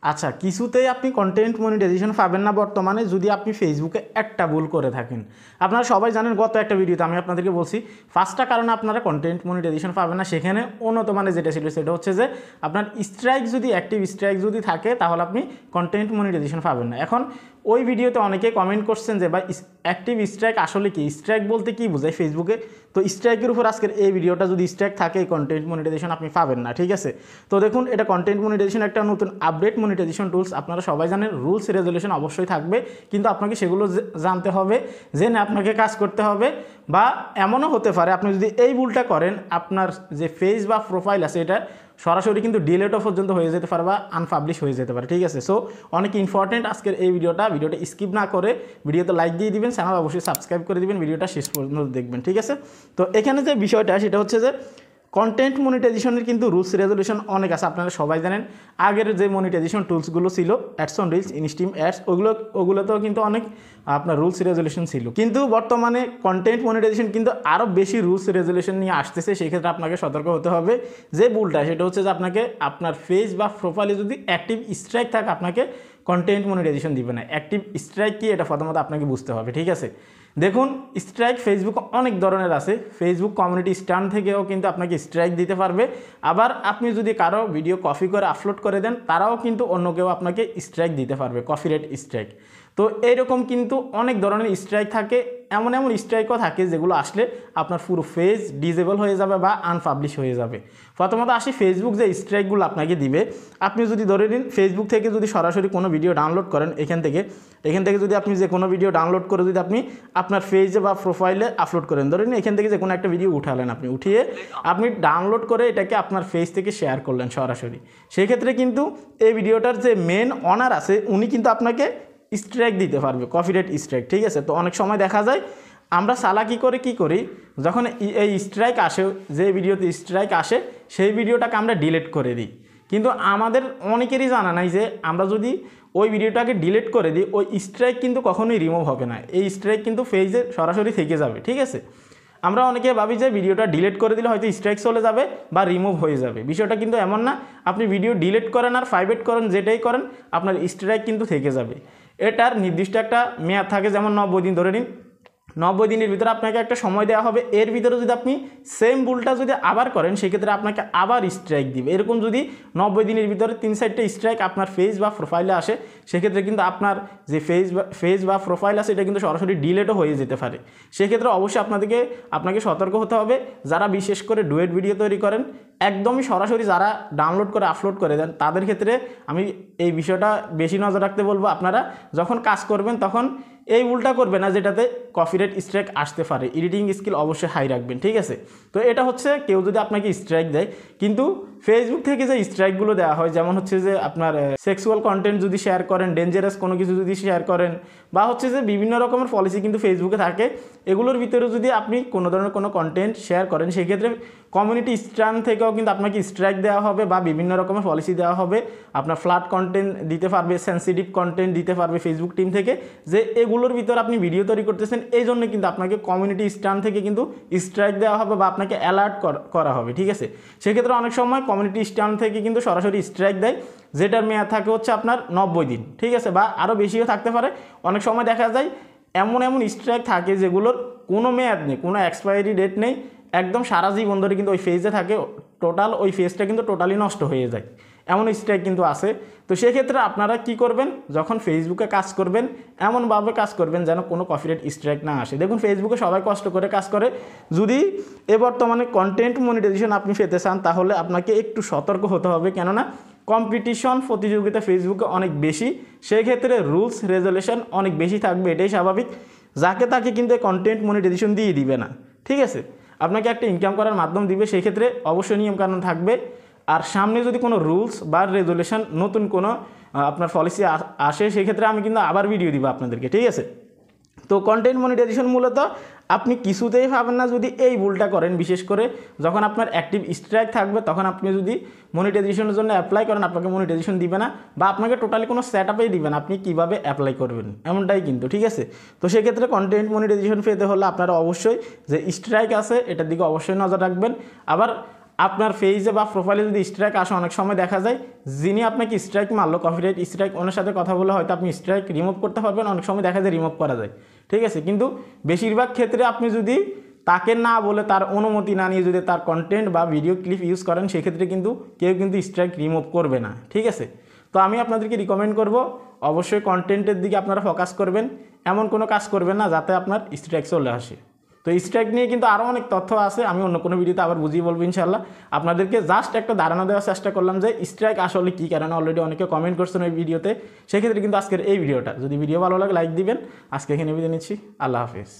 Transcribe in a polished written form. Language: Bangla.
আচ্ছা, কিছুতেই আপনি কন্টেন্ট মনিটাইজেশন পাবেন না বর্তমানে যদি আপনি ফেসবুকে একটা ভুল করে থাকেন। আপনারা সবাই জানেন, গত একটা ভিডিওতে আমি আপনাদেরকে বলছি 5টা কারণে আপনারা কন্টেন্ট মনিটাইজেশন পাবেন না। সেখানে উন্নত মানে যেটা ছিল সেটা হচ্ছে যে আপনার স্ট্রাইক যদি অ্যাক্টিভ স্ট্রাইক যদি থাকে তাহলে আপনি কন্টেন্ট মনিটাইজেশন পাবেন না। এখন ওই ভিডিওতে অনেকে কমেন্ট করছেন যে ভাই অ্যাক্টিভ স্ট্রাইক আসলে কি, স্ট্রাইক বলতে কি বোঝায় ফেসবুকে। তো স্ট্রাইকের উপর আজকের এই ভিডিওটা, যদি স্ট্রাইক থাকে কন্টেন্ট মনিটাইজেশন আপনি পাবেন না, ঠিক আছে। তো দেখুন, এটা কন্টেন্ট মনিটাইজেশন একটা নতুন আপডেট মনিটাইজেশন টুলস। আপনারা সবাই জানেন রুলস রেজুলেশন অবশ্যই থাকবে, কিন্তু আপনাকে সেগুলো জানতে হবে, জেনে আপনাকে কাজ করতে হবে। বা এমনও হতে পারে আপনি যদি এই ভুলটা করেন, আপনার যে পেজ বা প্রোফাইল আছে এটা সরাসরি কিন্তু ডিলেটও পর্যন্ত হয়ে যেতে পারে বা আনপাবলিশ হয়ে যেতে পারে, ঠিক আছে। সো অনেক ইম্পর্টেন্ট আজকের এই ভিডিওটা স্কিপ না করে ভিডিওতে লাইক দিয়ে দিবেন, চ্যানেল অবশ্যই সাবস্ক্রাইব করে দিবেন, ভিডিওটা শেষ পর্যন্ত দেখবেন, ঠিক আছে। তো এখানে যে বিষয়টা সেটা হচ্ছে যে কন্টেন্ট মনিটাইজেশনের কিন্তু রুলস রেজুলেশন অনেক আছে। আপনারা সবাই জানেন আগের যে মনিটাইজেশন টুলসগুলো ছিল, ads on reels, instream ads, ওগুলোতেও কিন্তু অনেক আপনার রুলস রেজুলেশন ছিল। কিন্তু বর্তমানে কন্টেন্ট মনিটাইজেশন কিন্তু আরও বেশি রুলস রেজুলেশন নিয়ে আসতেছে। সেই ক্ষেত্রে আপনাকে সতর্ক হতে হবে। যে ভুলটা সেটা হচ্ছে যে আপনাকে আপনার পেজ বা প্রোফাইলে যদি অ্যাক্টিভ স্ট্রাইক থাকে আপনাকে কন্টেন্ট মনিটাইজেশন দিবে না। অ্যাক্টিভ স্ট্রাইক কি এটা প্রথমত আপনাকে বুঝতে হবে, ঠিক আছে। দেখুন, স্ট্রাইক ফেসবুক অনেক ধরনের আছে। ফেসবুক কমিউনিটি স্ট্যান্ড থেকেও কিন্তু আপনাকে স্ট্রাইক দিতে পারবে। আবার আপনি যদি কারো ভিডিও কপি করে আপলোড করে দেন, তারাও কিন্তু অন্য কেউ আপনাকে স্ট্রাইক দিতে পারবে, কপিরাইট স্ট্রাইক। তো এইরকম কিন্তু অনেক ধরনের স্ট্রাইক থাকে। এমন এমন স্ট্রাইকও থাকে যেগুলো আসলে আপনার পুরো পেজ ডিজেবল হয়ে যাবে বা আনপাবলিশ হয়ে যাবে। প্রথমত আসি ফেসবুক যে স্ট্রাইকগুলো আপনাকে দিবে। আপনি যদি ধরে নিন ফেসবুক থেকে যদি সরাসরি কোনো ভিডিও ডাউনলোড করেন, এখান থেকে যদি আপনি যে কোনো ভিডিও ডাউনলোড করে যদি আপনি আপনার পেজে বা প্রোফাইলে আপলোড করেন, ধরে নিন এখান থেকে যে কোনো একটা ভিডিও উঠালেন, উঠিয়ে আপনি ডাউনলোড করে এটাকে আপনার পেজ থেকে শেয়ার করলেন সরাসরি, সেক্ষেত্রে কিন্তু এই ভিডিওটার যে মেন অনার আছে উনি কিন্তু আপনাকে স্ট্রাইক দিতে পারবে, কপিরাইট স্ট্রাইক, ঠিক আছে। তো অনেক সময় দেখা যায় আমরা চালাকি করে কি করি, যখন এই স্ট্রাইক আসে, যে ভিডিওতে স্ট্রাইক আসে সেই ভিডিওটাকে আমরা ডিলিট করে দিই। কিন্তু আমাদের অনেকেরই জানা নাই যে আমরা যদি ওই ভিডিওটাকে ডিলিট করে দিই, ওই স্ট্রাইক কিন্তু কখনোই রিমুভ হবে না। এই স্ট্রাইক কিন্তু পেজে সরাসরি থেকে যাবে, ঠিক আছে। আমরা অনেকে ভাবি যে ভিডিওটা ডিলিট করে দিলে হয়তো স্ট্রাইক চলে যাবে বা রিমুভ হয়ে যাবে। বিষয়টা কিন্তু এমন না। আপনি ভিডিও ডিলিট করেন আর প্রাইভেট করেন, যেটাই করেন আপনার স্ট্রাইক কিন্তু থেকে যাবে। এটার নির্দিষ্ট একটা মেয়াদ থাকে, যেমন 90 দিন ধরে নিন। 90 দিনের ভিতরে আপনাকে একটা সময় দেওয়া হবে। এর ভিতরে যদি আপনি সেম ভুলটা যদি আবার করেন, সেক্ষেত্রে আপনাকে আবার স্ট্রাইক দিবে। এরকম যদি 90 দিনের ভিতরে 3-4টা স্ট্রাইক আপনার পেজ বা প্রোফাইলে আসে, সেক্ষেত্রে কিন্তু আপনার যে পেজ বা প্রোফাইল আছে এটা কিন্তু সরাসরি ডিলেটও হয়ে যেতে পারে। সেক্ষেত্রে অবশ্যই আপনাকে সতর্ক হতে হবে। যারা বিশেষ করে ডুয়েট ভিডিও তৈরি করেন, একদমই সরাসরি যারা ডাউনলোড করে আপলোড করে দেন, তাদের ক্ষেত্রে আমি এই বিষয়টা বেশি নজর রাখতে বলবো। আপনারা যখন কাজ করবেন তখন এই ভুলটা করবে না যেটাতে কপিরাইট স্ট্রাইক আসতে পারে। এডিটিং স্কিল অবশ্যই হাই রাখবেন, ঠিক আছে। তো এটা হচ্ছে কেউ যদি আপনাকে স্ট্রাইক দেয়, কিন্তু ফেসবুক থেকে যে স্ট্রাইকগুলো দেওয়া হয়, যেমন হচ্ছে যে আপনার সেক্সুয়াল কন্টেন্ট যদি শেয়ার করেন, ডেঞ্জারাস কোনো কিছু যদি শেয়ার করেন, বা হচ্ছে যে বিভিন্ন রকমের পলিসি কিন্তু ফেসবুকে থাকে, এগুলোর ভিতরে যদি আপনি কোনো ধরনের কোনো কন্টেন্ট শেয়ার করেন, সেক্ষেত্রে কমিউনিটি স্ট্যান্ড থেকেও কিন্তু আপনাকে স্ট্রাইক দেওয়া হবে বা বিভিন্ন রকমের পলিসি দেওয়া হবে। আপনার ফ্ল্যাট কন্টেন্ট দিতে পারবে, সেন্সিটিভ কন্টেন্ট দিতে পারবে ফেসবুক টিম থেকে, যে এগুলোর ভিতরে আপনি ভিডিও তৈরি করতেছেন, এই জন্য কিন্তু আপনাকে কমিউনিটি স্ট্যান্ড থেকে কিন্তু স্ট্রাইক দেওয়া হবে বা আপনাকে অ্যালার্ট করা হবে, ঠিক আছে। সেক্ষেত্রে অনেক সময় কমিউনিটি স্ট্যান্ড থেকে কিন্তু সরাসরি স্ট্রাইক দেয়, যেটার মেয়াদ থাকে হচ্ছে আপনার 90 দিন, ঠিক আছে, বা আরও বেশিও থাকতে পারে। অনেক সময় দেখা যায় এমন স্ট্রাইক থাকে যেগুলোর কোনো মেয়াদ নেই, কোনো এক্সপায়ারি ডেট নেই, একদম সারা জীবন ধরে কিন্তু ওই ফেজে থাকে, টোটাল ওই ফেজটা কিন্তু টোটালি নষ্ট হয়ে যায়, এমন স্ট্রাইক কিন্তু আছে। তো সেক্ষেত্রে আপনারা কি করবেন, যখন ফেসবুকে কাজ করবেন এমনভাবে কাজ করবেন যেন কোনো কপিরাইট স্ট্রাইক না আসে। দেখুন, ফেসবুকে সবাই কষ্ট করে কাজ করে। যদি বর্তমানে কন্টেন্ট মনিটাইজেশন আপনি পেতে চান, তাহলে আপনাকে একটু সতর্ক হতে হবে, কেননা কম্পিটিশন, প্রতিযোগিতা ফেসবুকে অনেক বেশি। সেক্ষেত্রে রুলস রেজুলেশন অনেক বেশি থাকবে, এটাই স্বাভাবিক। যাকে তাকে কিন্তু কন্টেন্ট মনিটাইজেশন দিয়ে দিবে না, ঠিক আছে। আপনাকে একটা ইনকাম করার মাধ্যম দিবে, সেক্ষেত্রে অবশ্যই নিয়মকানুন থাকবে। আর সামনে যদি কোনো রুলস বা রেজুলেশন, নতুন কোনো আপনার পলিসি আসে, সেক্ষেত্রে আমি কিন্তু আবার ভিডিও দিব আপনাদেরকে, ঠিক আছে। তো কন্টেন্ট মনিটাইজেশন মূলত আপনি কিছুতেই পাবেন না যদি এই ভুলটা করেন। বিশেষ করে যখন আপনার অ্যাক্টিভ স্ট্রাইক থাকবে, তখন আপনি যদি মনিটাইজেশনের জন্য অ্যাপ্লাই করেন, আপনাকে মনিটাইজেশন দিবে না, বা আপনাকে টোটালি কোনো সেট আপেই দিবে না আপনি কীভাবে অ্যাপ্লাই করবেন, এমনটাই কিন্তু, ঠিক আছে। তো সেক্ষেত্রে কন্টেন্ট মনিটাইজেশন পেতে হলে আপনারা অবশ্যই যে স্ট্রাইক আছে এটার দিকে অবশ্যই নজর রাখবেন। আবার আপনার পেজে বা প্রোফাইলে যদি স্ট্রাইক আসে, অনেক সময় দেখা যায় যিনি আপনাকে স্ট্রাইক মারলো, কপিরাইট স্ট্রাইক, ওনার সাথে কথা বলে হয়তো আপনি স্ট্রাইক রিমুভ করতে পারবেন, অনেক সময় দেখা যায় রিমুভ করা যায়, ঠিক আছে। কিন্তু বেশিরভাগ ক্ষেত্রে আপনি যদি তাকে না বলে, তার অনুমতি না নিয়ে যদি তার কন্টেন্ট বা ভিডিও ক্লিপ ইউজ করেন, সেক্ষেত্রে কিন্তু কেউ কিন্তু স্ট্রাইক রিমুভ করবে না, ঠিক আছে। তো আমি আপনাদেরকে রিকমেন্ড করব অবশ্যই কন্টেন্টের দিকে আপনারা ফোকাস করবেন, এমন কোনো কাজ করবেন না যাতে আপনার স্ট্রাইক চলে আসে। তো স্ট্রাইক নিয়ে কিন্তু আরও অনেক তথ্য আছে, আমি অন্য কোনো ভিডিওতে আবার বুঝিয়ে বলবো ইনশাল্লাহ। আপনাদেরকে জাস্ট একটা ধারণা দেওয়ার চেষ্টা করলাম যে স্ট্রাইক আসলে কী কারণে, অলরেডি অনেকে কমেন্ট করছেন ওই ভিডিওতে, সেক্ষেত্রে কিন্তু আজকের এই ভিডিওটা, যদি ভিডিও ভালো লাগে লাইক দিবেন। আজকে এখানে বিদায় নিচ্ছি, আল্লাহ হাফিজ।